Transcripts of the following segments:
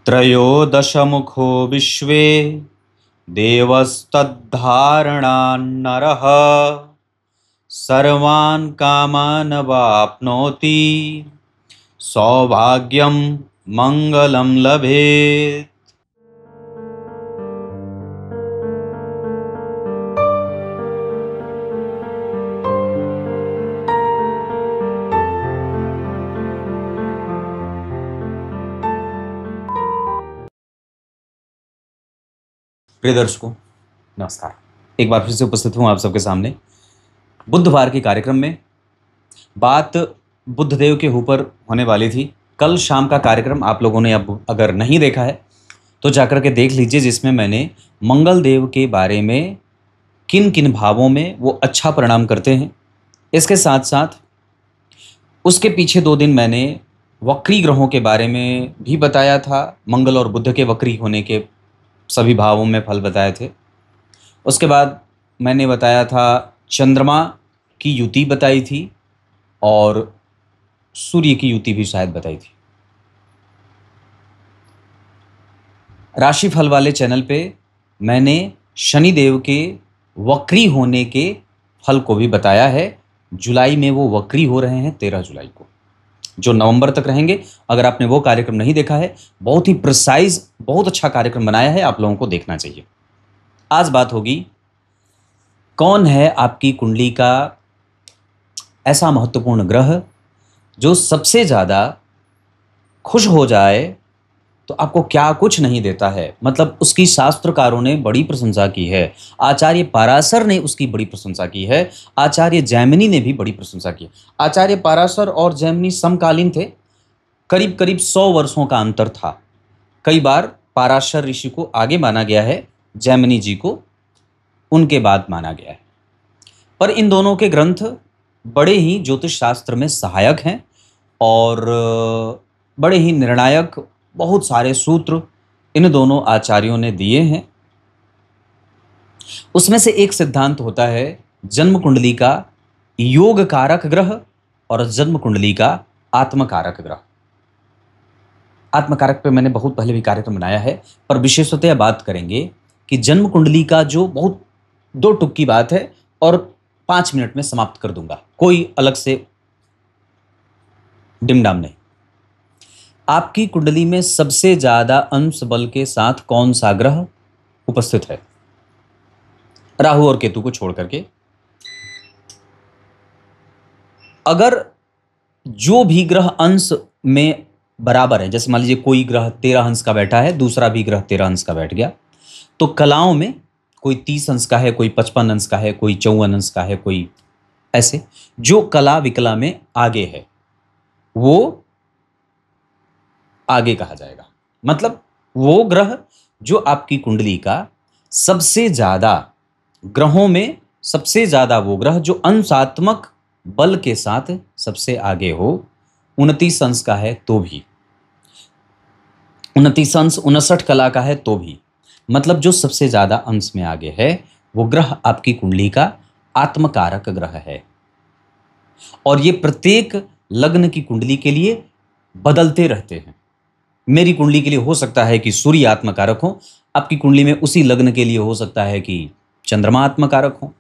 त्रयोदशमुखो विश्वे देवस्तद्धारणान्नरः सर्वान् कामान् वाप्नोति सौभाग्यं मंगलं लभेत्। प्रिय दर्शकों, नमस्कार। एक बार फिर से उपस्थित हूँ आप सबके सामने बुधवार के कार्यक्रम में। बात बुद्धदेव के ऊपर होने वाली थी। कल शाम का कार्यक्रम आप लोगों ने अब अगर नहीं देखा है तो जाकर के देख लीजिए, जिसमें मैंने मंगल देव के बारे में किन किन भावों में वो अच्छा परिणाम करते हैं, इसके साथ साथ उसके पीछे 2 दिन मैंने वक्री ग्रहों के बारे में भी बताया था। मंगल और बुध के वक्री होने के सभी भावों में फल बताए थे। उसके बाद मैंने बताया था चंद्रमा की युति बताई थी और सूर्य की युति भी शायद बताई थी। राशिफल वाले चैनल पे मैंने शनि देव के वक्री होने के फल को भी बताया है। जुलाई में वो वक्री हो रहे हैं, 13 जुलाई को, जो नवंबर तक रहेंगे। अगर आपने वो कार्यक्रम नहीं देखा है, बहुत ही प्रिसाइज, बहुत अच्छा कार्यक्रम बनाया है, आप लोगों को देखना चाहिए। आज बात होगी, कौन है आपकी कुंडली का ऐसा महत्वपूर्ण ग्रह जो सबसे ज़्यादा खुश हो जाए तो आपको क्या कुछ नहीं देता है। मतलब उसकी शास्त्रकारों ने बड़ी प्रशंसा की है, आचार्य पाराशर ने उसकी बड़ी प्रशंसा की है, आचार्य जैमिनी ने भी बड़ी प्रशंसा की। आचार्य पाराशर और जैमिनी समकालीन थे, करीब करीब 100 वर्षों का अंतर था। कई बार पाराशर ऋषि को आगे माना गया है, जैमिनी जी को उनके बाद माना गया है। पर इन दोनों के ग्रंथ बड़े ही ज्योतिष शास्त्र में सहायक हैं और बड़े ही निर्णायक, बहुत सारे सूत्र इन दोनों आचार्यों ने दिए हैं। उसमें से एक सिद्धांत होता है जन्म कुंडली का योग कारक ग्रह और जन्म कुंडली का आत्मकारक ग्रह। आत्मकारक पे मैंने बहुत पहले भी कार्यक्रम बनाया है, पर विशेषतः बात करेंगे कि जन्म कुंडली का जो बहुत 2 टुक की बात है और 5 मिनट में समाप्त कर दूंगा, कोई अलग से डिमडाम नहीं। आपकी कुंडली में सबसे ज्यादा अंश बल के साथ कौन सा ग्रह उपस्थित है? राहु और केतु को छोड़ करके। अगर जो भी ग्रह अंश में बराबर है, जैसे मान लीजिए कोई ग्रह 13 अंश का बैठा है, दूसरा भी ग्रह 13 अंश का बैठ गया, तो कलाओं में कोई 30 अंश का है, कोई 55 अंश का है, कोई 54 अंश का है, कोई ऐसे। जो कला विकला में आगे है वो आगे कहा जाएगा। मतलब वो ग्रह जो आपकी कुंडली का सबसे ज्यादा, ग्रहों में सबसे ज्यादा वो ग्रह जो अंशात्मक बल के साथ सबसे आगे हो, 29 अंश का है तो भी, 29 अंश 59 कला का है तो भी, मतलब जो सबसे ज्यादा अंश में आगे है वो ग्रह आपकी कुंडली का आत्मकारक ग्रह है। और ये प्रत्येक लग्न की कुंडली के लिए बदलते रहते हैं। मेरी कुंडली के लिए हो सकता है कि सूर्य आत्मकारक हो, आपकी कुंडली में उसी लग्न के लिए हो सकता है कि चंद्रमा आत्मकारक हो।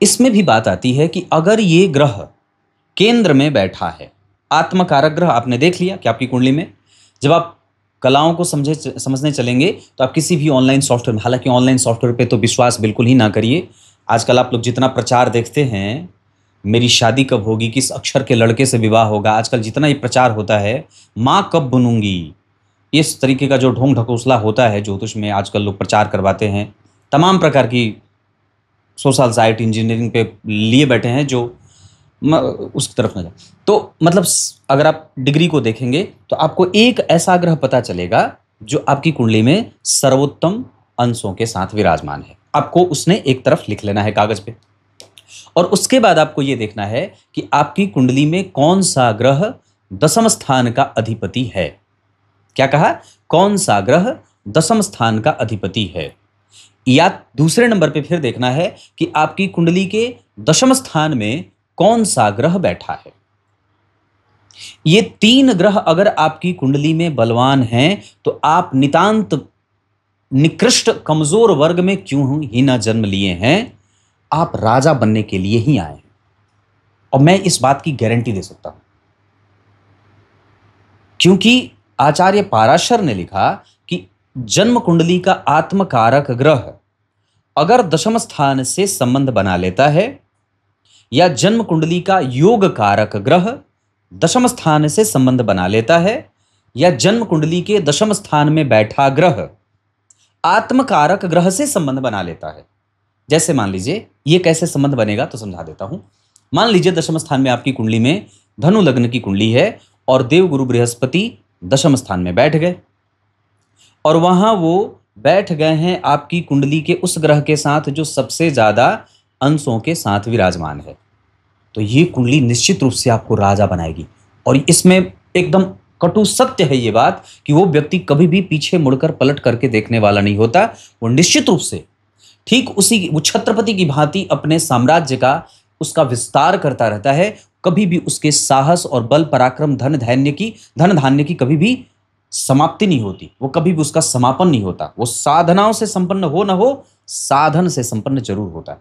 इसमें भी बात आती है कि अगर ये ग्रह केंद्र में बैठा है, आत्मकारक ग्रह आपने देख लिया कि आपकी कुंडली में, जब आप कलाओं को समझने चलेंगे तो आप किसी भी ऑनलाइन सॉफ्टवेयर में, हालांकि ऑनलाइन सॉफ्टवेयर पे तो विश्वास बिल्कुल ही ना करिए। आजकल आप लोग जितना प्रचार देखते हैं, मेरी शादी कब होगी, किस अक्षर के लड़के से विवाह होगा, आजकल जितना ये प्रचार होता है, माँ कब बनूंगी, इस तरीके का जो ढोंग ढकोसला होता है ज्योतिष में, आजकल लोग प्रचार करवाते हैं। तमाम प्रकार की सोशल साइट इंजीनियरिंग पे लिए बैठे हैं जो उसकी तरफ न जाए। तो मतलब अगर आप डिग्री को देखेंगे तो आपको एक ऐसा ग्रह पता चलेगा जो आपकी कुंडली में सर्वोत्तम अंशों के साथ विराजमान है। आपको उसने एक तरफ लिख लेना है कागज पे, और उसके बाद आपको यह देखना है कि आपकी कुंडली में कौन सा ग्रह 10वें स्थान का अधिपति है। क्या कहा? कौन सा ग्रह 10वें स्थान का अधिपति है। या दूसरे नंबर पे फिर देखना है कि आपकी कुंडली के 10वें स्थान में कौन सा ग्रह बैठा है। ये तीन ग्रह अगर आपकी कुंडली में बलवान हैं तो आप नितांत निकृष्ट कमजोर वर्ग में क्यों ही ना जन्म लिए हैं, आप राजा बनने के लिए ही आए हैं। और मैं इस बात की गारंटी दे सकता हूं, क्योंकि आचार्य पाराशर ने लिखा कि जन्म कुंडली का आत्मकारक ग्रह अगर दशम स्थान से संबंध बना लेता है, या जन्म कुंडली का योग कारक ग्रह दशम स्थान से संबंध बना लेता है, या जन्म कुंडली के दशम स्थान में बैठा ग्रह आत्मकारक ग्रह से संबंध बना लेता है। जैसे मान लीजिए, ये कैसे संबंध बनेगा तो समझा देता हूं। मान लीजिए दशम स्थान में आपकी कुंडली में धनु लग्न की कुंडली है और देवगुरु बृहस्पति दशम स्थान में बैठ गए, और वहां वो बैठ गए हैं आपकी कुंडली के उस ग्रह के साथ जो सबसे ज्यादा अंशों के साथ विराजमान है। तो ये कुंडली निश्चित रूप से आपको राजा बनाएगी। और इसमें एकदम कटु सत्य है ये बात कि वो व्यक्ति कभी भी पीछे मुड़कर पलट करके देखने वाला नहीं होता। वो निश्चित रूप से ठीक वो छत्रपति की भांति अपने साम्राज्य का उसका विस्तार करता रहता है। कभी भी उसके साहस और बल पराक्रम धन धान्य की कभी भी समाप्ति नहीं होती, वो कभी भी उसका समापन नहीं होता। वो साधनाओं से संपन्न हो ना हो, साधन से संपन्न जरूर होता है।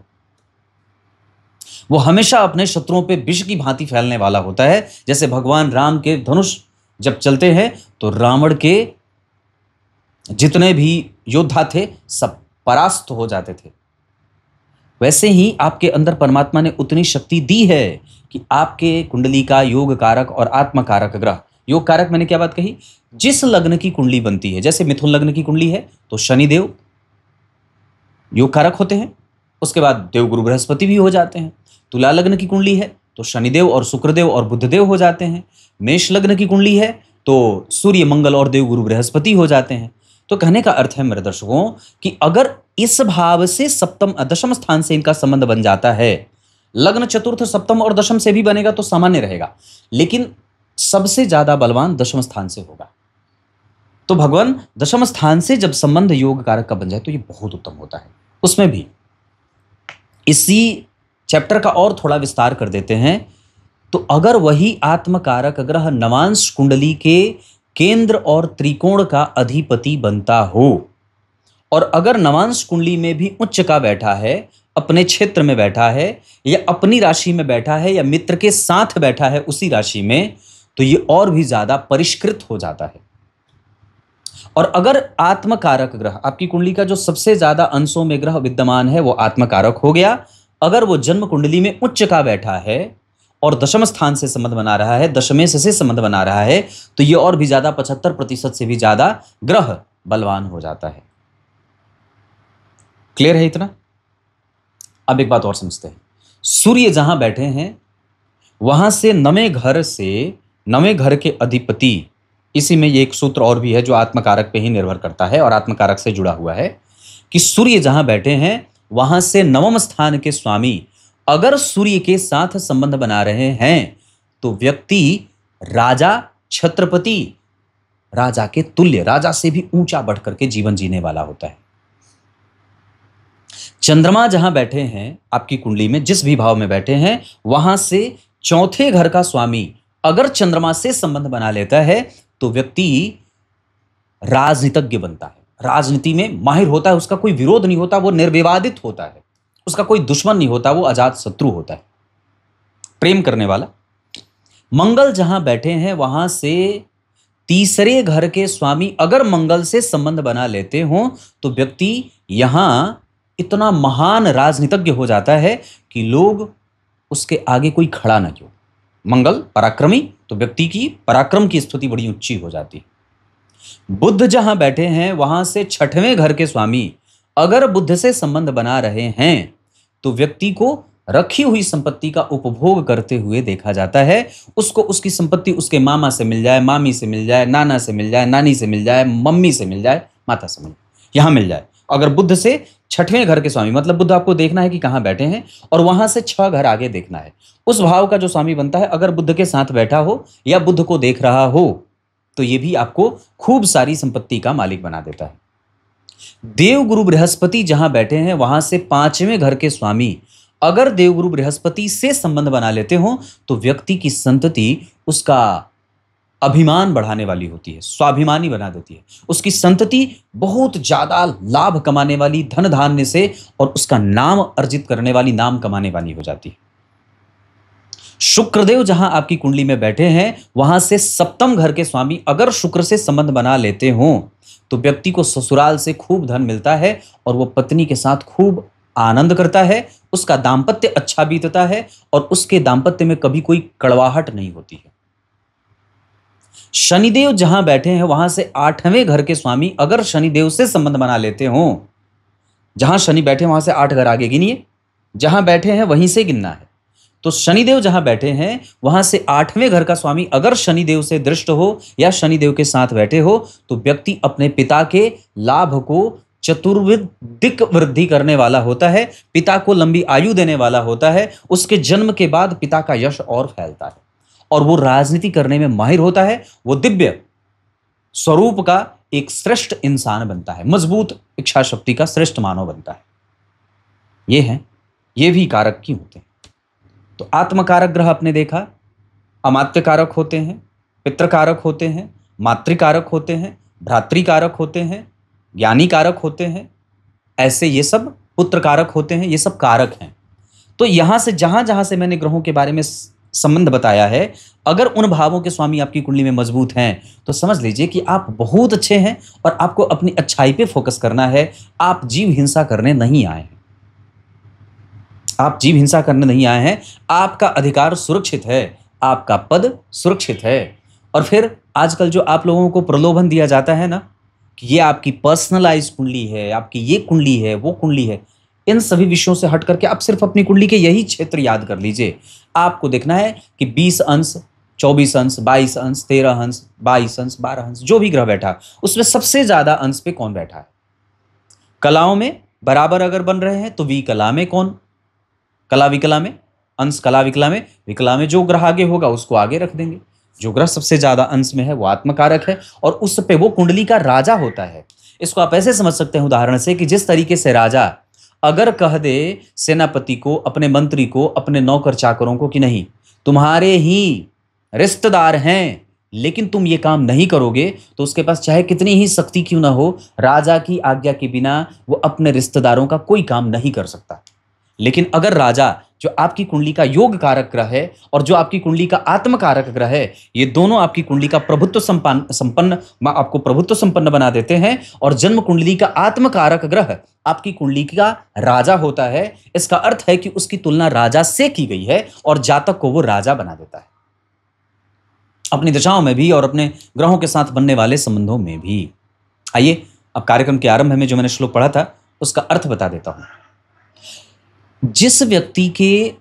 वो हमेशा अपने शत्रुओं पे विष की भांति फैलने वाला होता है। जैसे भगवान राम के धनुष जब चलते हैं तो रावण के जितने भी योद्धा थे सब परास्त हो जाते थे। वैसे ही आपके अंदर परमात्मा ने उतनी शक्ति दी है कि आपके कुंडली का योग कारक और आत्म कारक ग्रह, योग कारक मैंने क्या बात कही, जिस लग्न की कुंडली बनती है, जैसे मिथुन लग्न की कुंडली है तो शनिदेव योग कारक होते हैं, उसके बाद देवगुरु बृहस्पति भी हो जाते हैं। तुला लग्न की कुंडली है तो शनिदेव और शुक्रदेव और बुधदेव हो जाते हैं। मेष लग्न की कुंडली है तो सूर्य मंगल और देवगुरु बृहस्पति हो जाते हैं। तो कहने का अर्थ है मेरे दर्शकों कि अगर इस भाव से सप्तम दशम स्थान से इनका संबंध बन जाता है, लग्न चतुर्थ सप्तम और दशम से भी बनेगा तो सामान्य रहेगा, लेकिन सबसे ज्यादा बलवान दशम स्थान से होगा। तो भगवान दशम स्थान से जब संबंध योग कारक का बन जाए तो ये बहुत उत्तम होता है। उसमें भी इसी चैप्टर का और थोड़ा विस्तार कर देते हैं। तो अगर वही आत्मकारक ग्रह नवांश कुंडली के केंद्र और त्रिकोण का अधिपति बनता हो, और अगर नवांश कुंडली में भी उच्च का बैठा है, अपने क्षेत्र में बैठा है, या अपनी राशि में बैठा है, या मित्र के साथ बैठा है उसी राशि में, तो ये और भी ज्यादा परिष्कृत हो जाता है। और अगर आत्मकारक ग्रह आपकी कुंडली का जो सबसे ज्यादा अंशों में ग्रह विद्यमान है वो आत्मकारक हो गया, अगर वो जन्म कुंडली में उच्च का बैठा है और दशम स्थान से संबंध बना रहा है, दशमेश से संबंध बना रहा है, तो ये और भी ज्यादा 75% से भी ज्यादा ग्रह बलवान हो जाता है। क्लियर है इतना? अब एक बात और समझते हैं। सूर्य जहां बैठे हैं वहां से नवें घर के अधिपति, इसी में ये एक सूत्र और भी है जो आत्मकारक पे ही निर्भर करता है और आत्मकारक से जुड़ा हुआ है कि सूर्य जहां बैठे हैं वहां से नवम स्थान के स्वामी अगर सूर्य के साथ संबंध बना रहे हैं तो व्यक्ति राजा, छत्रपति, राजा के तुल्य, राजा से भी ऊंचा बढ़ करके जीवन जीने वाला होता है। चंद्रमा जहां बैठे हैं आपकी कुंडली में, जिस भी भाव में बैठे हैं, वहां से चौथे घर का स्वामी अगर चंद्रमा से संबंध बना लेता है तो व्यक्ति राजनीतिज्ञ बनता है, राजनीति में माहिर होता है, उसका कोई विरोध नहीं होता, वो निर्विवादित होता है, उसका कोई दुश्मन नहीं होता, वो अजात शत्रु होता है, प्रेम करने वाला। मंगल जहां बैठे हैं वहां से तीसरे घर के स्वामी अगर मंगल से संबंध बना लेते हो तो व्यक्ति यहां इतना महान राजनीतिज्ञ हो जाता है कि लोग उसके आगे कोई खड़ा ना हो। मंगल पराक्रमी, तो व्यक्ति की पराक्रम की स्तुति बड़ी ऊंची हो जाती है। बुध जहां बैठे हैं वहां से छठवें घर के स्वामी अगर बुध से संबंध बना रहे हैं तो व्यक्ति को रखी हुई संपत्ति का उपभोग करते हुए देखा जाता है। उसको उसकी संपत्ति उसके मामा से मिल जाए, मामी से मिल जाए, नाना से मिल जाए, नानी से मिल जाए, मम्मी से मिल जाए, माता से मिल जाए, यहां मिल जाए। अगर बुध से छठवें घर के स्वामी, मतलब बुध आपको देखना है कि कहां बैठे हैं और वहां से 6 घर आगे देखना है, उस भाव का जो स्वामी बनता है अगर बुध के साथ बैठा हो या बुध को देख रहा हो तो ये भी आपको खूब सारी संपत्ति का मालिक बना देता है। देवगुरु बृहस्पति जहां बैठे हैं वहां से 5वें घर के स्वामी अगर देवगुरु बृहस्पति से संबंध बना लेते हो तो व्यक्ति की संतति उसका अभिमान बढ़ाने वाली होती है, स्वाभिमानी बना देती है। उसकी संतति बहुत ज्यादा लाभ कमाने वाली, धन धान्य से और उसका नाम अर्जित करने वाली, नाम कमाने वाली हो जाती है। शुक्रदेव जहां आपकी कुंडली में बैठे हैं, वहां से सप्तम घर के स्वामी अगर शुक्र से संबंध बना लेते हों तो व्यक्ति को ससुराल से खूब धन मिलता है और वो पत्नी के साथ खूब आनंद करता है, उसका दांपत्य अच्छा बीतता है और उसके दांपत्य में कभी कोई कड़वाहट नहीं होती है। शनिदेव जहां बैठे हैं वहां से आठवें घर के स्वामी अगर शनिदेव से संबंध बना लेते हों, जहां शनि बैठे वहां से 8 घर आगे गिनिए, जहां बैठे हैं वहीं से गिनना है। तो शनिदेव जहां बैठे हैं वहां से 8वें घर का स्वामी अगर शनिदेव से दृष्ट हो या शनिदेव के साथ बैठे हो तो व्यक्ति अपने पिता के लाभ को चतुर्विधिक वृद्धि करने वाला होता है, पिता को लंबी आयु देने वाला होता है, उसके जन्म के बाद पिता का यश और फैलता है और वो राजनीति करने में माहिर होता है, वो दिव्य स्वरूप का एक श्रेष्ठ इंसान बनता है, मजबूत इच्छा शक्ति का श्रेष्ठ मानव बनता है। ये भी कारक क्यों होते हैं? तो आत्मकारक ग्रह आपने देखा, अमात्य कारक होते हैं, पितृकारक होते हैं, मातृकारक होते हैं, भ्रातृकारक होते हैं, ज्ञानी कारक होते हैं, ऐसे ये सब पुत्र कारक होते हैं, ये सब कारक हैं। तो यहां से जहां जहां से मैंने ग्रहों के बारे में संबंध बताया है, अगर उन भावों के स्वामी आपकी कुंडली में मजबूत हैं तो समझ लीजिए कि आप बहुत अच्छे हैं और आपको अपनी अच्छाई पे फोकस करना है। आप जीव हिंसा करने नहीं आए हैं, आप जीव हिंसा करने नहीं आए हैं, आपका अधिकार सुरक्षित है, आपका पद सुरक्षित है। और फिर आजकल जो आप लोगों को प्रलोभन दिया जाता है ना कि ये आपकी पर्सनलाइज कुंडली है, आपकी ये कुंडली है, वो कुंडली है, इन सभी विषयों से हट करके आप सिर्फ अपनी कुंडली के यही क्षेत्र याद कर लीजिए। आपको देखना है कि 20 अंश, 24 अंश, 22 अंश, 13 अंश, 22 अंश, 12 अंश, जो भी ग्रह बैठा उसमें सबसे ज्यादा अंश पे कौन बैठा है। कलाओं में बराबर अगर बन रहे हैं तो विकला में कौन, कला विकला में, अंश कला विकला में, विकला में जो ग्रह आगे होगा उसको आगे रख देंगे। जो ग्रह सबसे ज्यादा अंश में है वो आत्मकारक है और उस पे वो कुंडली का राजा होता है। इसको आप ऐसे समझ सकते हैं उदाहरण से कि जिस तरीके से राजा अगर कह दे सेनापति को, अपने मंत्री को, अपने नौकर चाकरों को कि नहीं तुम्हारे ही रिश्तेदार हैं लेकिन तुम ये काम नहीं करोगे, तो उसके पास चाहे कितनी ही शक्ति क्यों ना हो, राजा की आज्ञा के बिना वो अपने रिश्तेदारों का कोई काम नहीं कर सकता। लेकिन अगर राजा जो आपकी कुंडली का योग कारक ग्रह है और जो आपकी कुंडली का आत्म कारक ग्रह है, ये दोनों आपकी कुंडली का प्रभुत्व संपन्न आपको प्रभुत्व संपन्न बना देते हैं और जन्म कुंडली का आत्म कारक ग्रह आपकी कुंडली का राजा होता है। इसका अर्थ है कि उसकी तुलना राजा से की गई है और जातक को वो राजा बना देता है अपनी दशाओं में भी और अपने ग्रहों के साथ बनने वाले संबंधों में भी। आइए अब कार्यक्रम के आरंभ में जो मैंने श्लोक पढ़ा था उसका अर्थ बता देता हूं। जिस व्यक्ति के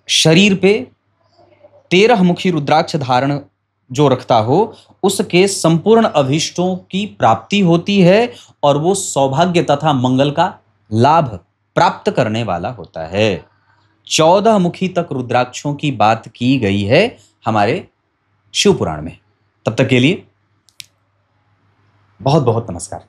शरीर पे 13 मुखी रुद्राक्ष धारण जो रखता हो उसके संपूर्ण अभीष्टों की प्राप्ति होती है और वो सौभाग्य तथा मंगल का लाभ प्राप्त करने वाला होता है। 14 मुखी तक रुद्राक्षों की बात की गई है हमारे शिव पुराण में। तब तक के लिए बहुत बहुत नमस्कार।